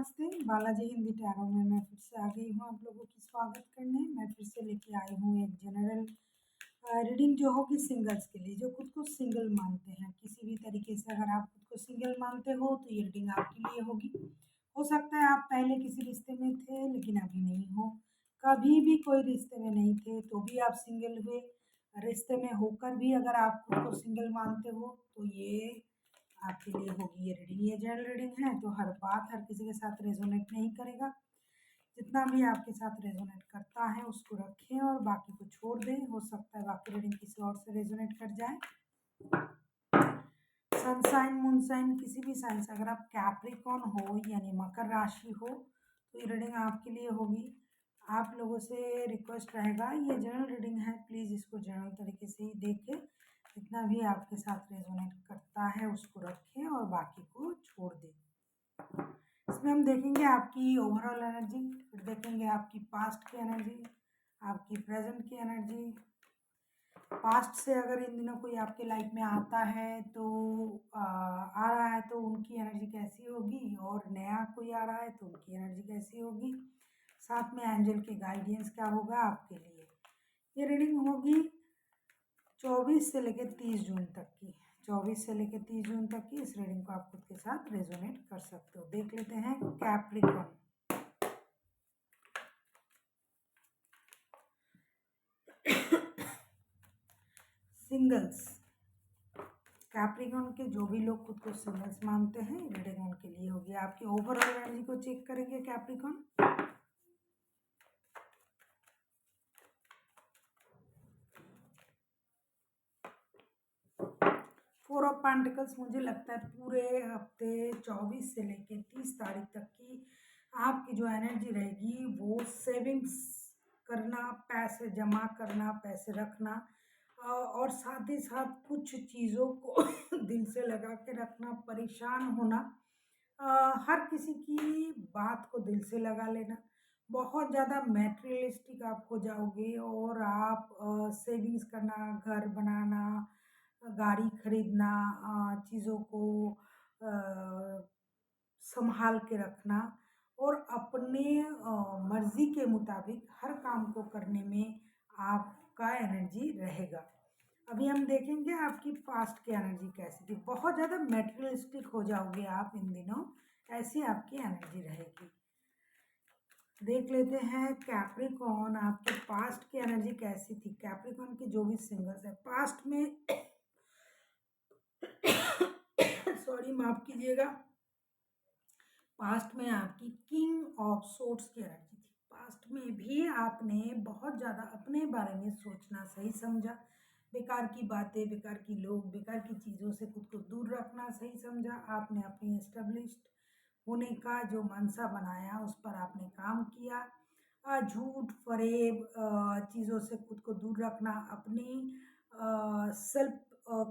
नमस्ते, बालाजी हिंदी टैरो में मैं फिर से आ गई हूँ आप लोगों की स्वागत करने। मैं फिर से लेके आई हूँ एक जनरल रीडिंग जो होगी सिंगल्स के लिए, जो खुद को सिंगल मानते हैं। किसी भी तरीके से अगर आप खुद को सिंगल मानते हो तो ये रीडिंग आपके लिए होगी। हो सकता है आप पहले किसी रिश्ते में थे लेकिन अभी नहीं हो, कभी भी कोई रिश्ते में नहीं थे तो भी आप सिंगल हुए, रिश्ते में होकर भी अगर आप खुद को सिंगल मानते हो तो ये आपके लिए होगी ये रीडिंग। ये जनरल रीडिंग है तो हर बात हर किसी के साथ रेजोनेट नहीं करेगा। जितना भी आपके साथ रेजोनेट करता है उसको रखें और बाकी को छोड़ दें। हो सकता है बाकी रीडिंग किसी और से रेजोनेट कर जाए। सनसाइन मून साइन किसी भी साइन से अगर आप कैप्रिकॉन हो यानी मकर राशि हो तो ये रीडिंग आपके लिए होगी। आप लोगों से रिक्वेस्ट रहेगा, ये जनरल रीडिंग है, प्लीज़ इसको जनरल तरीके से ही देखें। जितना भी आपके साथ रेजोनेट करता है उसको रखें और बाकी को छोड़ दें। इसमें हम देखेंगे आपकी ओवरऑल एनर्जी, फिर देखेंगे आपकी पास्ट की एनर्जी, आपकी प्रेजेंट की एनर्जी। पास्ट से अगर इन दिनों कोई आपके लाइफ में आता है तो आ रहा है तो उनकी एनर्जी कैसी होगी, और नया कोई आ रहा है तो उनकी एनर्जी कैसी होगी। साथ में एंजल के गाइडेंस क्या होगा आपके लिए। ये रीडिंग होगी 24 से लेकर 30 जून तक की। 24 से लेकर 30 जून तक की इस रीडिंग को आप खुद के साथ रेजोनेट कर सकते हो। देख लेते हैं कैप्रिकॉन। सिंगल्स, कैप्रिकॉन के जो भी लोग खुद को सिंगल्स मानते हैं रीडिंग उनके लिए होगी। आपकी ओवरऑल एनर्जी को चेक करेंगे कैप्रिकॉन। फोर ऑफ पेंटिकल्स, मुझे लगता है पूरे हफ्ते 24 से लेकर 30 तारीख तक की आपकी जो एनर्जी रहेगी वो सेविंग्स करना, पैसे जमा करना, पैसे रखना, और साथ ही साथ कुछ चीज़ों को दिल से लगा के रखना, परेशान होना, हर किसी की बात को दिल से लगा लेना, बहुत ज़्यादा मैटेरियलिस्टिक आप हो जाओगे और आप सेविंग्स करना, घर बनाना, गाड़ी खरीदना, चीज़ों को संभाल के रखना और अपने मर्जी के मुताबिक हर काम को करने में आपका एनर्जी रहेगा। अभी हम देखेंगे आपकी पास्ट की एनर्जी कैसी थी। बहुत ज़्यादा मैटेरियलिस्टिक हो जाओगे आप इन दिनों, ऐसी आपकी एनर्जी रहेगी। देख लेते हैं कैप्रिकॉन आपके पास्ट की एनर्जी कैसी थी। कैप्रिकॉन के जो भी सिंगल्स है पास्ट में सॉरी माफ कीजिएगा, पास्ट में आपकी किंग ऑफ सोर्ड्स की एनर्जी थी। पास्ट में भी आपने बहुत ज़्यादा अपने बारे में सोचना सही समझा, बेकार की बातें, बेकार की लोग, बेकार की चीज़ों से खुद को दूर रखना सही समझा। आपने अपनी एस्टेब्लिश्ड होने का जो मनसा बनाया उस पर आपने काम किया। झूठ फरेब चीज़ों से खुद को दूर रखना, अपनी सेल्फ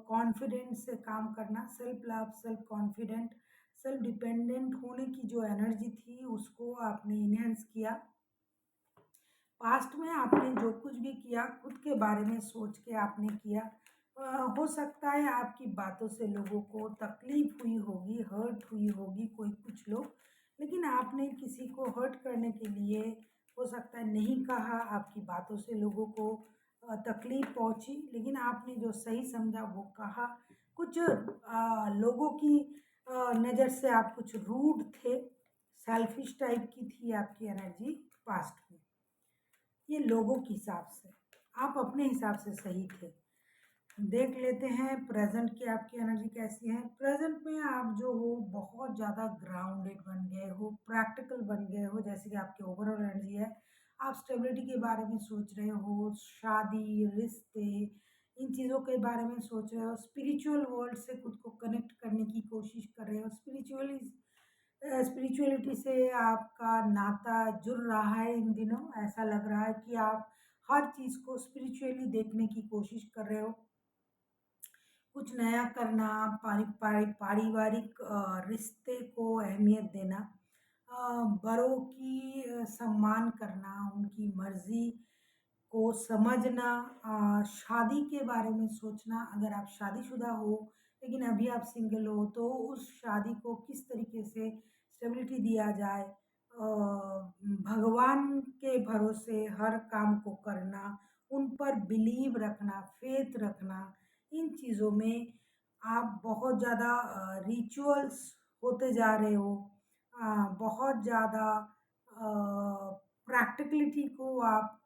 कॉन्फिडेंस से काम करना, self love, self confident, self dependent होने की जो एनर्जी थी उसको आपने इनहेंस किया। पास्ट में आपने जो कुछ भी किया खुद के बारे में सोच के आपने किया। हो सकता है आपकी बातों से लोगों को तकलीफ हुई होगी, हर्ट हुई होगी कोई कुछ लोग, लेकिन आपने किसी को हर्ट करने के लिए हो सकता है नहीं कहा, आपकी बातों से लोगों को तकलीफ पहुंची, लेकिन आपने जो सही समझा वो कहा। कुछ लोगों की नज़र से आप कुछ रूड थे, सेल्फिश टाइप की थी आपकी एनर्जी पास्ट में। ये लोगों के हिसाब से, आप अपने हिसाब से सही थे। देख लेते हैं प्रेजेंट की आपकी एनर्जी कैसी है। प्रेजेंट में आप जो हो बहुत ज़्यादा ग्राउंडेड बन गए हो, प्रैक्टिकल बन गए हो, जैसे कि आपकी ओवरऑल एनर्जी है। आप स्टेबिलिटी के बारे में सोच रहे हो, शादी, रिश्ते, इन चीज़ों के बारे में सोच रहे हो। स्पिरिचुअल वर्ल्ड से खुद को कनेक्ट करने की कोशिश कर रहे हो। स्पिरिचुअलिटी से आपका नाता जुड़ रहा है इन दिनों। ऐसा लग रहा है कि आप हर चीज़ को स्पिरिचुअली देखने की कोशिश कर रहे हो। कुछ नया करना, पारिवारिक रिश्ते को अहमियत देना, बड़ों की सम्मान करना, उनकी मर्जी को समझना, शादी के बारे में सोचना। अगर आप शादीशुदा हो लेकिन अभी आप सिंगल हो तो उस शादी को किस तरीके से स्टेबिलिटी दिया जाए, भगवान के भरोसे हर काम को करना, उन पर बिलीव रखना, फेथ रखना, इन चीज़ों में आप बहुत ज़्यादा रिचुअल्स होते जा रहे हो, बहुत ज़्यादा प्रैक्टिकलिटी को आप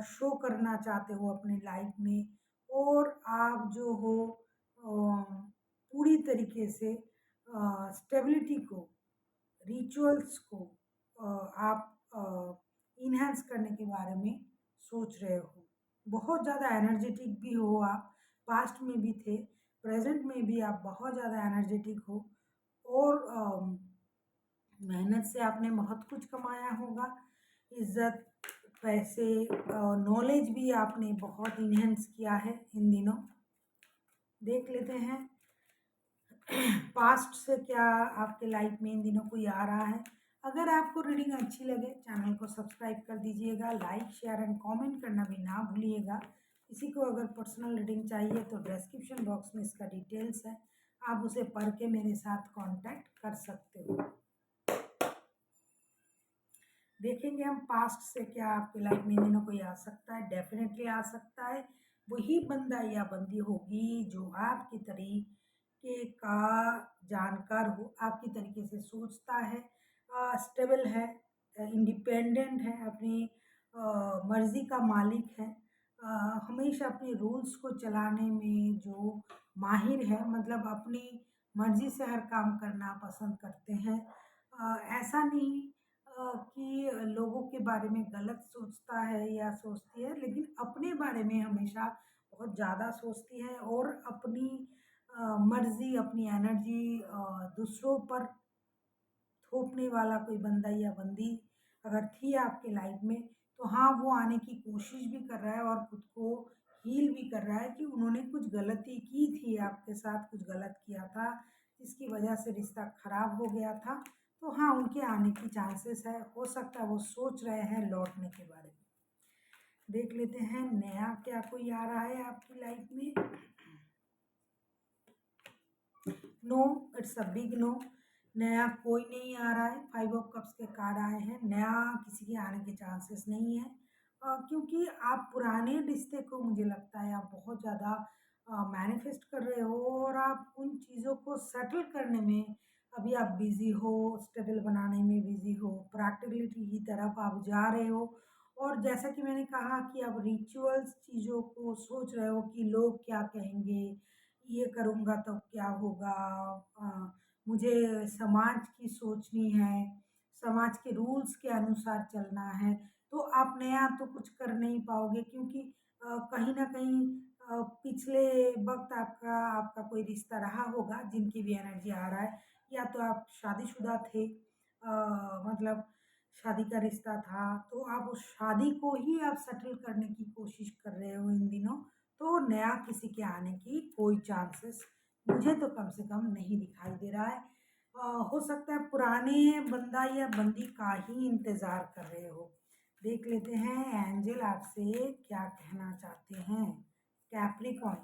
शो करना चाहते हो अपने लाइफ में, और आप जो हो पूरी तरीके से स्टेबिलिटी को, रिचुअल्स को आप इन्हांस करने के बारे में सोच रहे हो। बहुत ज़्यादा एनर्जेटिक भी हो आप, पास्ट में भी थे, प्रेजेंट में भी आप बहुत ज़्यादा एनर्जेटिक हो, और मेहनत से आपने बहुत कुछ कमाया होगा, इज़्ज़त, पैसे, नॉलेज भी आपने बहुत इन्हेंस किया है इन दिनों। देख लेते हैं पास्ट से क्या आपके लाइफ में इन दिनों कोई आ रहा है। अगर आपको रीडिंग अच्छी लगे चैनल को सब्सक्राइब कर दीजिएगा, लाइक शेयर एंड कमेंट करना भी ना भूलिएगा। किसी को अगर पर्सनल रीडिंग चाहिए तो डिस्क्रिप्शन बॉक्स में इसका डिटेल्स है, आप उसे पढ़ के मेरे साथ कांटेक्ट कर सकते हो। देखेंगे हम पास्ट से क्या आपके लाइफ में इन दिनों कोई आ सकता है। डेफिनेटली आ सकता है, वही बंदा या बंदी होगी जो आपकी तरीके का जानकार हो, आपकी तरीके से सोचता है, स्टेबल है, इंडिपेंडेंट है, अपनी मर्जी का मालिक है, हमेशा अपने रूल्स को चलाने में जो माहिर है, मतलब अपनी मर्जी से हर काम करना पसंद करते हैं। ऐसा नहीं कि लोगों के बारे में गलत सोचता है या सोचती है, लेकिन अपने बारे में हमेशा बहुत ज़्यादा सोचती है, और अपनी मर्जी, अपनी एनर्जी दूसरों पर थोपने वाला कोई बंदा या बंदी अगर थी आपके लाइफ में, तो हाँ, वो आने की कोशिश भी कर रहा है और खुद को हील भी कर रहा है कि उन्होंने कुछ गलती की थी, आपके साथ कुछ गलत किया था जिसकी वजह से रिश्ता खराब हो गया था। तो हाँ, उनके आने की चांसेस है, हो सकता है वो सोच रहे हैं लौटने के बारे में। देख लेते हैं नया क्या कोई आ रहा है आपकी लाइफ में। No, it's a big no, नया कोई नहीं आ रहा है। 5 ऑफ कप्स के कार्ड आए हैं, नया किसी के आने के चांसेस नहीं है, क्योंकि आप पुराने रिश्ते को, मुझे लगता है आप बहुत ज़्यादा मैनिफेस्ट कर रहे हो, और आप उन चीज़ों को सेटल करने में अभी आप बिज़ी हो, स्टेबल बनाने में बिज़ी हो, प्रैक्टिकलिटी की तरफ आप जा रहे हो। और जैसा कि मैंने कहा कि आप रिचुअल्स चीज़ों को सोच रहे हो कि लोग क्या कहेंगे, ये करूँगा तो क्या होगा, मुझे समाज की सोचनी है, समाज के रूल्स के अनुसार चलना है। तो आप नया तो कुछ कर नहीं पाओगे, क्योंकि कहीं न कहीं पिछले वक़्त आपका आपका कोई रिश्ता रहा होगा जिनकी भी एनर्जी आ रहा है, या तो आप शादीशुदा थे, मतलब शादी का रिश्ता था, तो आप उस शादी को ही आप सेटल करने की कोशिश कर रहे हो इन दिनों। तो नया किसी के आने की कोई चांसेस मुझे तो कम से कम नहीं दिखाई दे रहा है। हो सकता है पुराने बंदा या बंदी का ही इंतज़ार कर रहे हो। देख लेते हैं एंजल आपसे क्या कहना चाहते हैं। कैप्रिकॉर्न।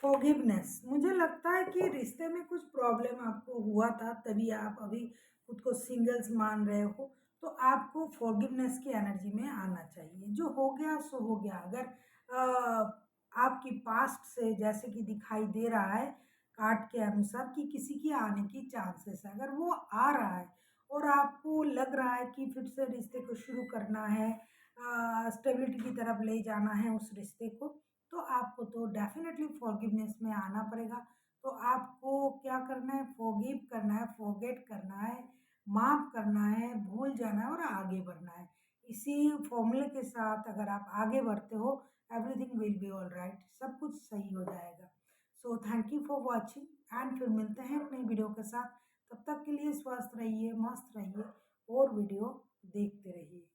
फॉरगिवनेस, मुझे लगता है कि रिश्ते में कुछ प्रॉब्लम आपको हुआ था, तभी आप अभी खुद को सिंगल्स मान रहे हो। तो आपको फॉरगिवनेस की एनर्जी में आना चाहिए, जो हो गया सो हो गया। अगर आपकी पास्ट से जैसे कि दिखाई दे रहा है कार्ड के अनुसार कि किसी की आने की चांसेस है, अगर वो आ रहा है और आपको लग रहा है कि फिर से रिश्ते को शुरू करना है, स्टेबिलिटी की तरफ ले जाना है उस रिश्ते को, तो आपको तो डेफिनेटली फॉरगिवनेस में आना पड़ेगा। तो आपको क्या करना है, फॉरगिव करना है, फॉरगेट करना है, माफ़ करना है, भूल जाना है और आगे बढ़ना है। इसी फॉर्मूले के साथ अगर आप आगे बढ़ते हो, everything will be all right, सब कुछ सही हो जाएगा। So thank you for watching, and फिर मिलते हैं एक नई वीडियो के साथ। तब तक के लिए स्वस्थ रहिए, मस्त रहिए और वीडियो देखते रहिए।